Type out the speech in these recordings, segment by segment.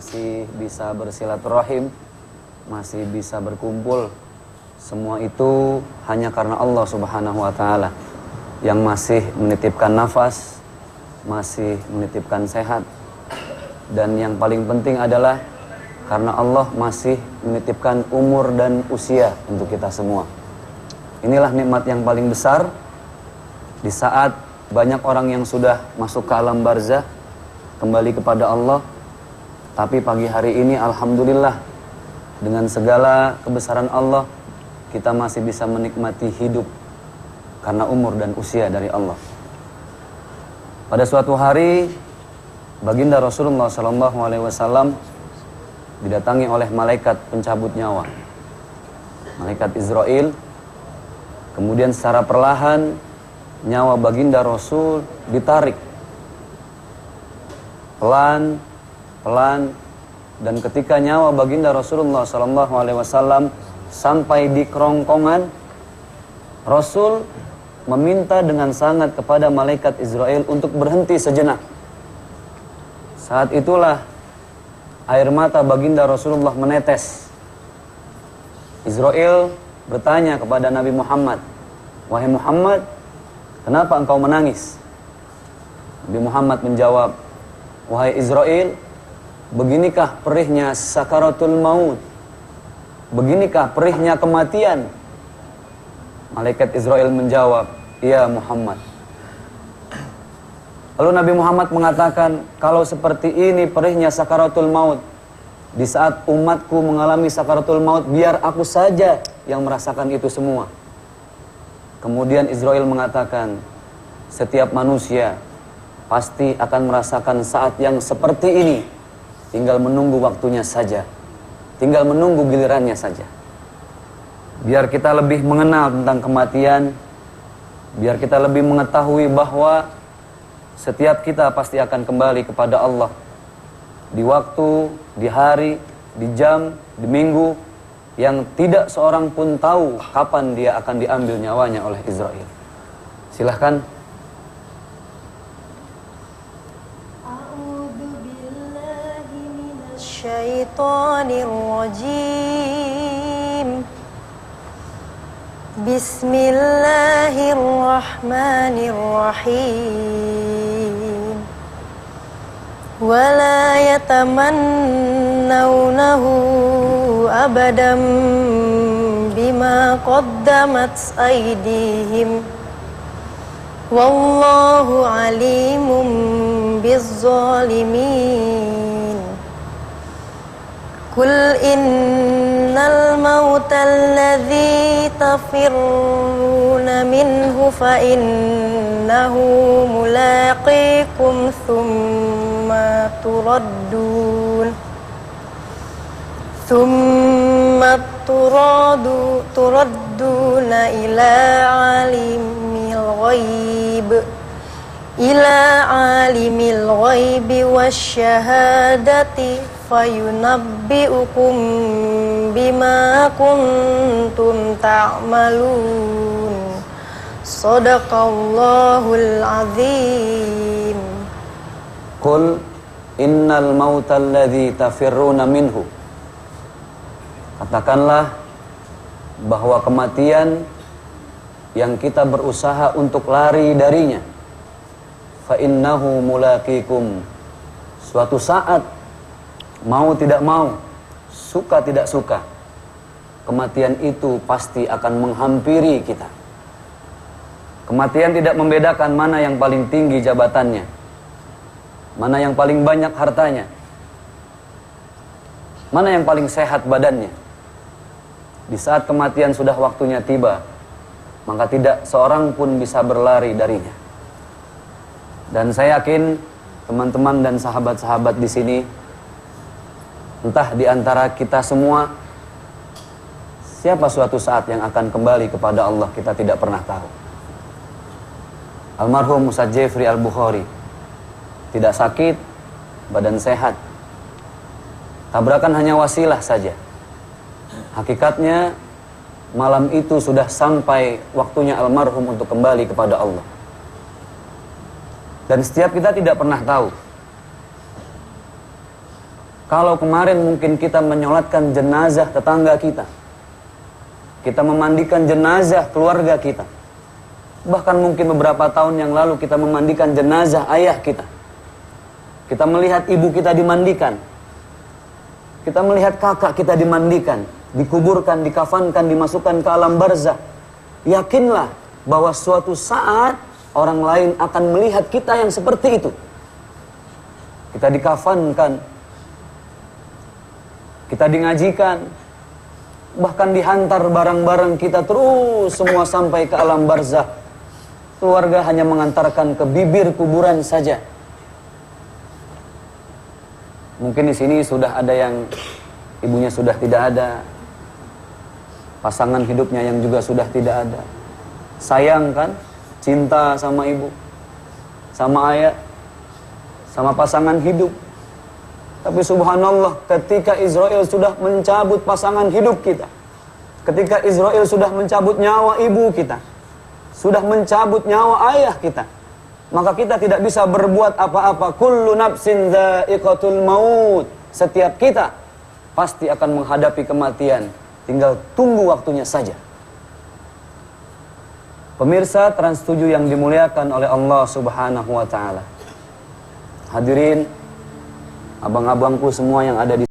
masih bisa bersilaturahim, masih bisa berkumpul, semua itu hanya karena Allah Subhanahu wa Ta'ala yang masih menitipkan nafas, masih menitipkan sehat, dan yang paling penting adalah karena Allah masih menitipkan umur dan usia untuk kita semua. Inilah nikmat yang paling besar di saat banyak orang yang sudah masuk ke alam barzah, kembali kepada Allah. Tapi pagi hari ini alhamdulillah, dengan segala kebesaran Allah, kita masih bisa menikmati hidup karena umur dan usia dari Allah. Pada suatu hari, baginda Rasulullah SAW didatangi oleh malaikat pencabut nyawa, malaikat Israel. Kemudian secara perlahan nyawa baginda Rasul ditarik pelan, dan ketika nyawa baginda Rasulullah SAW sampai di kerongkongan, Rasul meminta dengan sangat kepada malaikat Israel untuk berhenti sejenak. Saat itulah air mata baginda Rasulullah menetes. Israel bertanya kepada Nabi Muhammad, "Wahai Muhammad, kenapa engkau menangis?" Nabi Muhammad menjawab, "Wahai Israel, beginikah perihnya sakaratul maut? Beginikah perihnya kematian?" Malaikat Israel menjawab, "Ya Muhammad." Lalu Nabi Muhammad mengatakan, "Kalau seperti ini perihnya sakaratul maut, di saat umatku mengalami sakaratul maut, biar aku saja yang merasakan itu semua." Kemudian Israel mengatakan, "Setiap manusia pasti akan merasakan saat yang seperti ini, tinggal menunggu waktunya saja, tinggal menunggu gilirannya saja." Biar kita lebih mengenal tentang kematian, biar kita lebih mengetahui bahwa setiap kita pasti akan kembali kepada Allah di waktu, di hari, di jam, di minggu yang tidak seorang pun tahu kapan dia akan diambil nyawanya oleh Israel. Silahkan. Syaitanirrajim. Bismillahirrahmanirrahim. Wala yatamannawnahu abadan bima qaddamat aydihim. Wallahu alimun bizzalimin. Qul innal mauta alladhi tafirruna minhu fa innahu mulaqikum thumma turadduna ila alimil ghaibi wasyahadati fayunabbi'ukum bima kuntum ta'malun. Shadaqallahul azim. Qul innal mauta alladhi tafirruna minhu. Katakanlah bahwa kematian yang kita berusaha untuk lari darinya, fa innahu mulaqikum, suatu saat, mau tidak mau, suka tidak suka, kematian itu pasti akan menghampiri kita. Kematian tidak membedakan mana yang paling tinggi jabatannya, mana yang paling banyak hartanya, mana yang paling sehat badannya. Di saat kematian sudah waktunya tiba, maka tidak seorang pun bisa berlari darinya. Dan saya yakin teman-teman dan sahabat-sahabat di sini, entah di antara kita semua, siapa suatu saat yang akan kembali kepada Allah, kita tidak pernah tahu. Almarhum Ustaz Jeffrey Al-Bukhari tidak sakit, badan sehat. Tabrakan hanya wasilah saja. Hakikatnya malam itu sudah sampai waktunya almarhum untuk kembali kepada Allah. Dan setiap kita tidak pernah tahu Kalau kemarin mungkin kita menyolatkan jenazah tetangga kita, kita memandikan jenazah keluarga kita, bahkan mungkin beberapa tahun yang lalu kita memandikan jenazah ayah kita, kita melihat ibu kita dimandikan, kita melihat kakak kita dimandikan, dikuburkan, dikafankan, dimasukkan ke alam barzah. Yakinlah bahwa suatu saat orang lain akan melihat kita yang seperti itu. Kita dikafankan, kita dingajikan, bahkan dihantar barang-barang kita terus semua sampai ke alam barzah. Keluarga hanya mengantarkan ke bibir kuburan saja. Mungkin di sini sudah ada yang ibunya sudah tidak ada, pasangan hidupnya yang juga sudah tidak ada. Sayang kan, cinta sama ibu, sama ayah, sama pasangan hidup. Tapi subhanallah, ketika Israel sudah mencabut pasangan hidup kita, ketika Israel sudah mencabut nyawa ibu kita, sudah mencabut nyawa ayah kita, maka kita tidak bisa berbuat apa-apa. Kullu nafsin dha'iqatul maut. Setiap kita pasti akan menghadapi kematian, tinggal tunggu waktunya saja. Pemirsa Trans 7 yang dimuliakan oleh Allah Subhanahu wa taala. Hadirin, abang-abangku semua yang ada di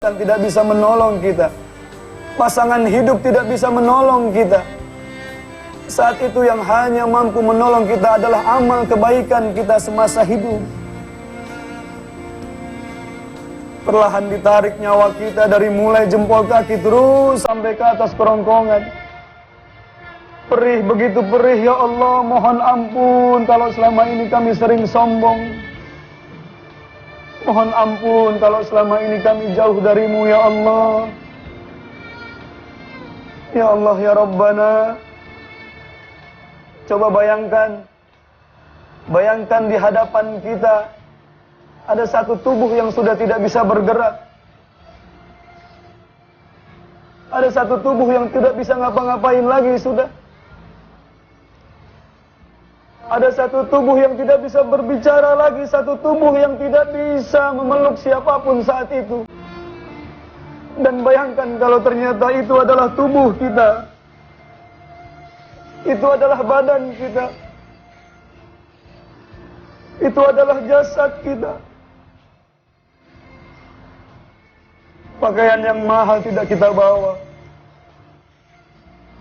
tidak bisa menolong kita. Pasangan hidup tidak bisa menolong kita. Saat itu yang hanya mampu menolong kita adalah amal kebaikan kita semasa hidup. Perlahan ditarik nyawa kita dari mulai jempol kaki terus sampai ke atas kerongkongan. Perih, begitu perih, ya Allah, mohon ampun kalau selama ini kami sering sombong. Mohon ampun kalau selama ini kami jauh darimu, ya Allah. Ya Allah, ya Rabbana. Coba bayangkan di hadapan kita ada satu tubuh yang sudah tidak bisa bergerak. Ada satu tubuh yang tidak bisa ngapa-ngapain lagi sudah. Ada satu tubuh yang tidak bisa berbicara lagi, satu tubuh yang tidak bisa memeluk siapapun saat itu. Dan bayangkan kalau ternyata itu adalah tubuh kita. Itu adalah badan kita. Itu adalah jasad kita. Pakaian yang mahal tidak kita bawa.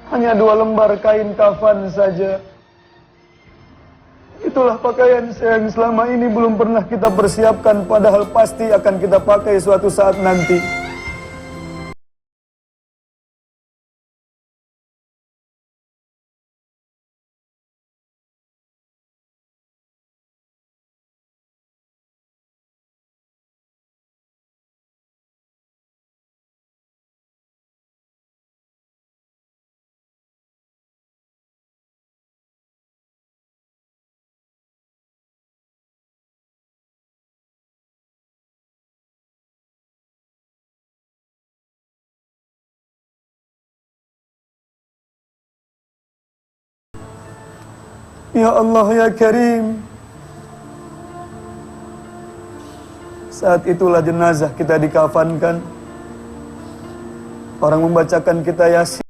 Hanya 2 lembar kain kafan saja. Itulah pakaian yang selama ini belum pernah kita persiapkan, padahal pasti akan kita pakai suatu saat nanti. Ya Allah ya Karim. Saat itulah jenazah kita dikafankan. Orang membacakan kita Yasin.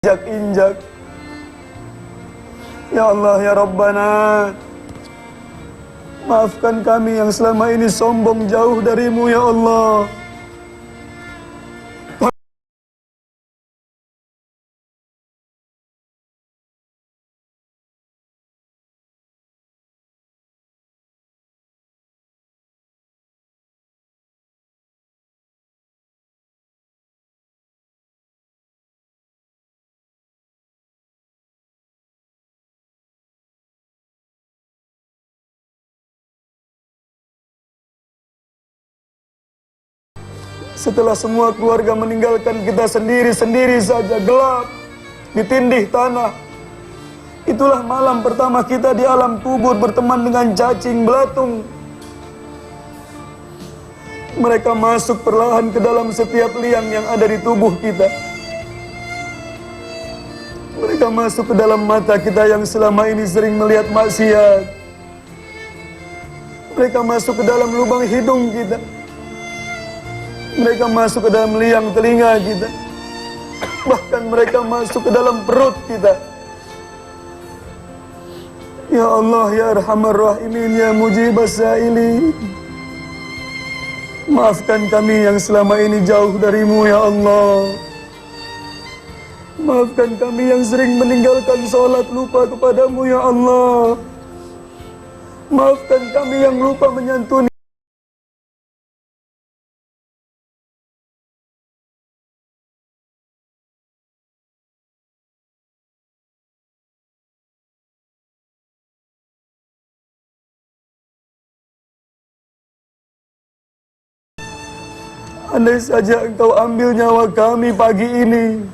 Injak. Ya Allah ya Rabbana, maafkan kami yang selama ini sombong jauh darimu ya Allah. Setelah semua keluarga meninggalkan kita sendiri-sendiri saja, gelap, ditindih tanah. Itulah malam pertama kita di alam kubur berteman dengan cacing belatung. Mereka masuk perlahan ke dalam setiap liang yang ada di tubuh kita. Mereka masuk ke dalam mata kita yang selama ini sering melihat maksiat. Mereka masuk ke dalam lubang hidung kita. Mereka masuk ke dalam liang telinga kita. Bahkan mereka masuk ke dalam perut kita. Ya Allah ya Arhamar Rahimin ya Mujibas Sa'ilin, maafkan kami yang selama ini jauh darimu ya Allah. Maafkan kami yang sering meninggalkan sholat lupa kepadamu ya Allah. Maafkan kami yang lupa menyantuni. Andai saja Engkau ambil nyawa kami pagi ini,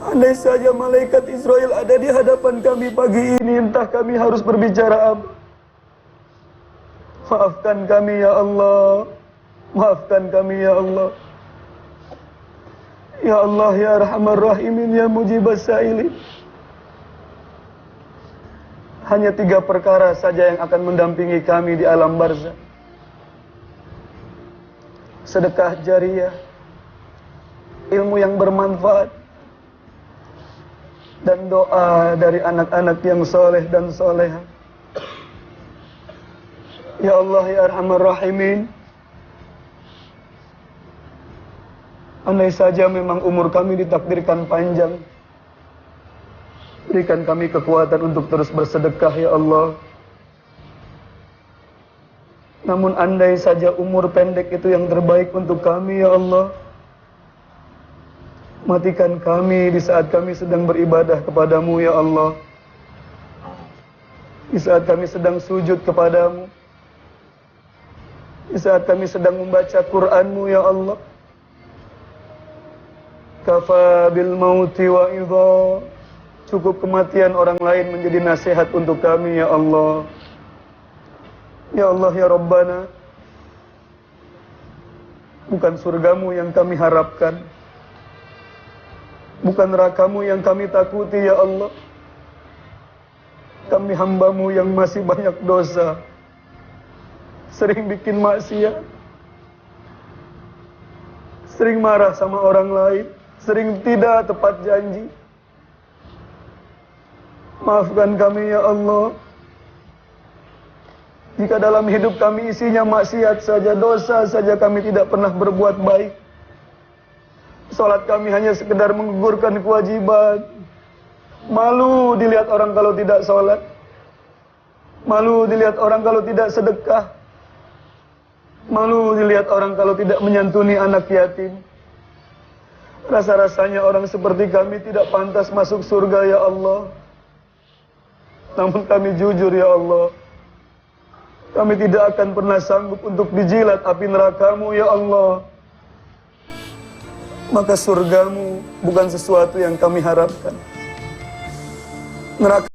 andai saja malaikat Israel ada di hadapan kami pagi ini, entah kami harus berbicara apa. Maafkan kami ya Allah. Maafkan kami ya Allah. Ya Allah ya Arhamar Rahimin ya Mujibas Sa'ilin. Hanya 3 perkara saja yang akan mendampingi kami di alam barzakh. Sedekah jariyah, ilmu yang bermanfaat, dan doa dari anak-anak yang soleh dan soleha. Ya Allah ya Arhamar Rahimin, andai saja memang umur kami ditakdirkan panjang, berikan kami kekuatan untuk terus bersedekah ya Allah. Namun andai saja umur pendek itu yang terbaik untuk kami ya Allah, matikan kami di saat kami sedang beribadah kepadamu ya Allah, di saat kami sedang sujud kepadamu, di saat kami sedang membaca Qur'anmu ya Allah. Kafa bil mauti wa idha Cukup kematian orang lain menjadi nasihat untuk kami, ya Allah. Ya Allah, ya Rabbana, bukan surgamu yang kami harapkan, bukan nerakamu yang kami takuti, ya Allah. Kami hambamu yang masih banyak dosa, sering bikin maksiat, sering marah sama orang lain, sering tidak tepat janji. Maafkan kami, ya Allah. Jika dalam hidup kami isinya maksiat saja, dosa saja, kami tidak pernah berbuat baik. Salat kami hanya sekedar menggugurkan kewajiban. Malu dilihat orang kalau tidak salat. Malu dilihat orang kalau tidak sedekah. Malu dilihat orang kalau tidak menyantuni anak yatim. Rasa-rasanya orang seperti kami tidak pantas masuk surga, ya Allah. Namun kami jujur, ya Allah, kami tidak akan pernah sanggup untuk dijilat api neraka-Mu, ya Allah. Maka surga-Mu bukan sesuatu yang kami harapkan. Neraka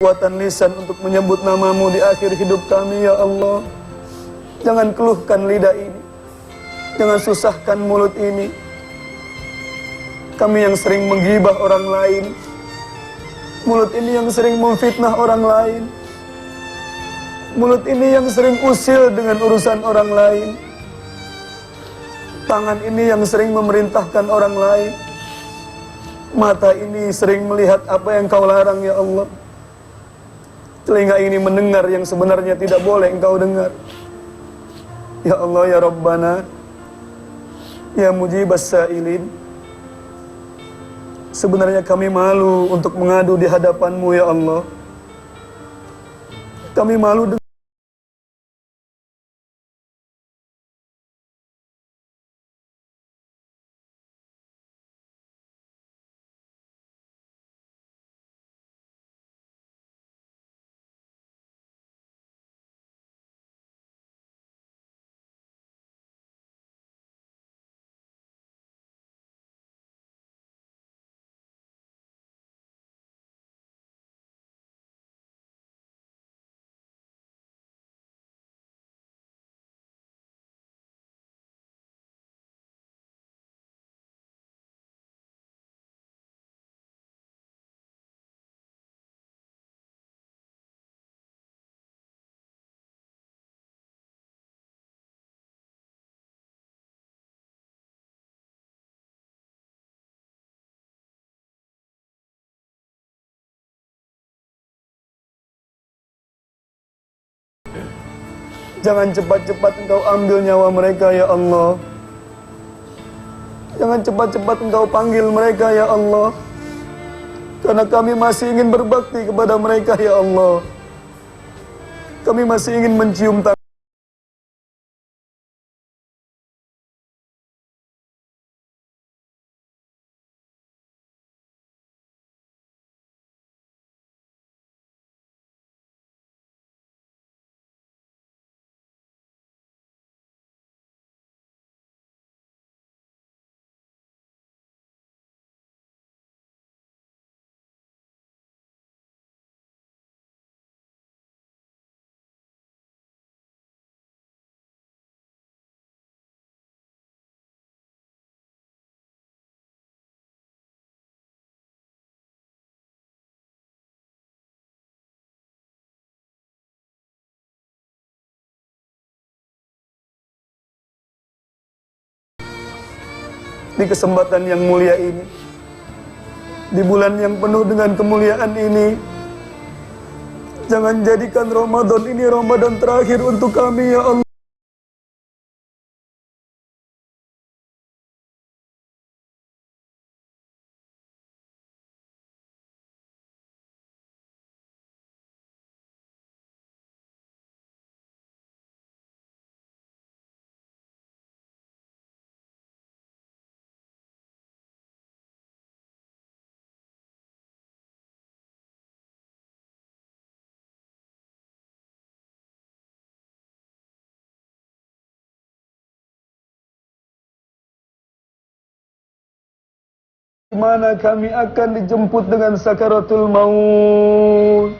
kekuatan lisan untuk menyebut nama-Mu di akhir hidup kami, ya Allah. Jangan keluhkan lidah ini, jangan susahkan mulut ini. Kami yang sering menggibah orang lain, mulut ini yang sering memfitnah orang lain, mulut ini yang sering usil dengan urusan orang lain, tangan ini yang sering memerintahkan orang lain, mata ini sering melihat apa yang Kau larang, ya Allah. Telinga ini mendengar yang sebenarnya tidak boleh Engkau dengar. Ya Allah, ya Rabbana, ya Mujibas Sa'ilin, sebenarnya kami malu untuk mengadu di hadapan-Mu, ya Allah. Kami malu dengan jangan cepat-cepat Engkau ambil nyawa mereka, ya Allah. Jangan cepat-cepat Engkau panggil mereka, ya Allah. Karena kami masih ingin berbakti kepada mereka, ya Allah. Kami masih ingin mencium tangan. Di kesempatan yang mulia ini, di bulan yang penuh dengan kemuliaan ini, jangan jadikan Ramadan ini Ramadan terakhir untuk kami, ya Allah. di mana kami akan dijemput dengan sakaratul maut.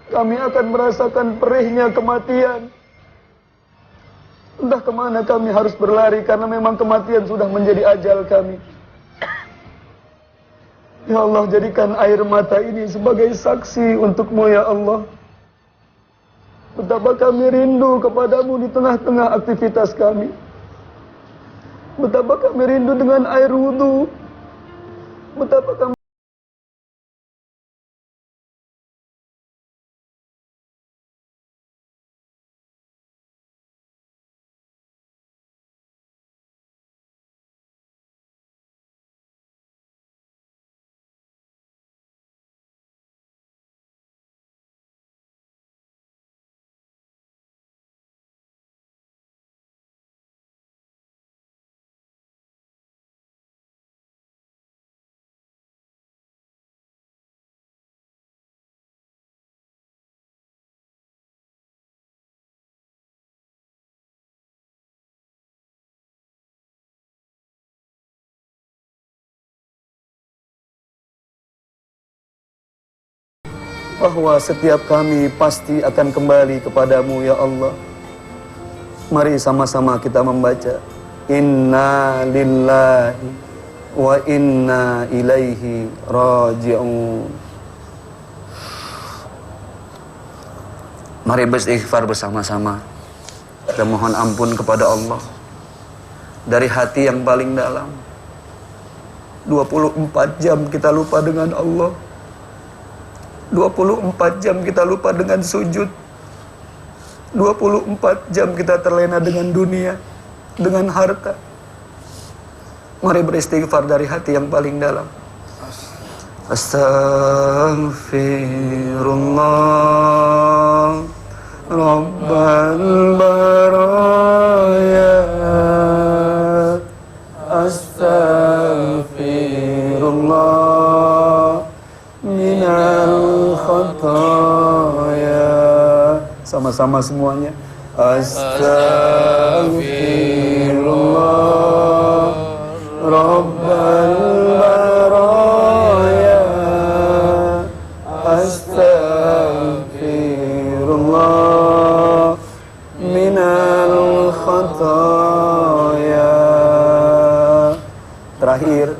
Kami akan merasakan perihnya kematian. Entah kemana kami harus berlari karena memang kematian sudah menjadi ajal kami. Ya Allah, jadikan air mata ini sebagai saksi untuk-Mu ya Allah. Betapa kami rindu kepadamu di tengah-tengah aktivitas kami. Betapa kami rindu dengan air wudhu. Betapa kami bahwa setiap kami pasti akan kembali kepadamu ya Allah. Mari sama-sama kita membaca Inna lillahi wa inna ilaihi raji'un. Mari beristighfar bersama-sama. Kita mohon ampun kepada Allah dari hati yang paling dalam. 24 jam kita lupa dengan Allah. 24 jam kita lupa dengan sujud. 24 jam kita terlena dengan dunia, dengan harta. Mari beristighfar dari hati yang paling dalam. Astaghfirullah Rabbal baraya. Astaghfirullah minal khataya. Sama-sama semuanya. Astaghfirullah Rabbal baraya. Astaghfirullah minal khataya. Terakhir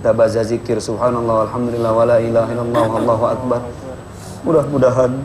kita baca zikir subhanallah walhamdulillah wala ilaha illallah wallahu akbar. Mudah-mudahan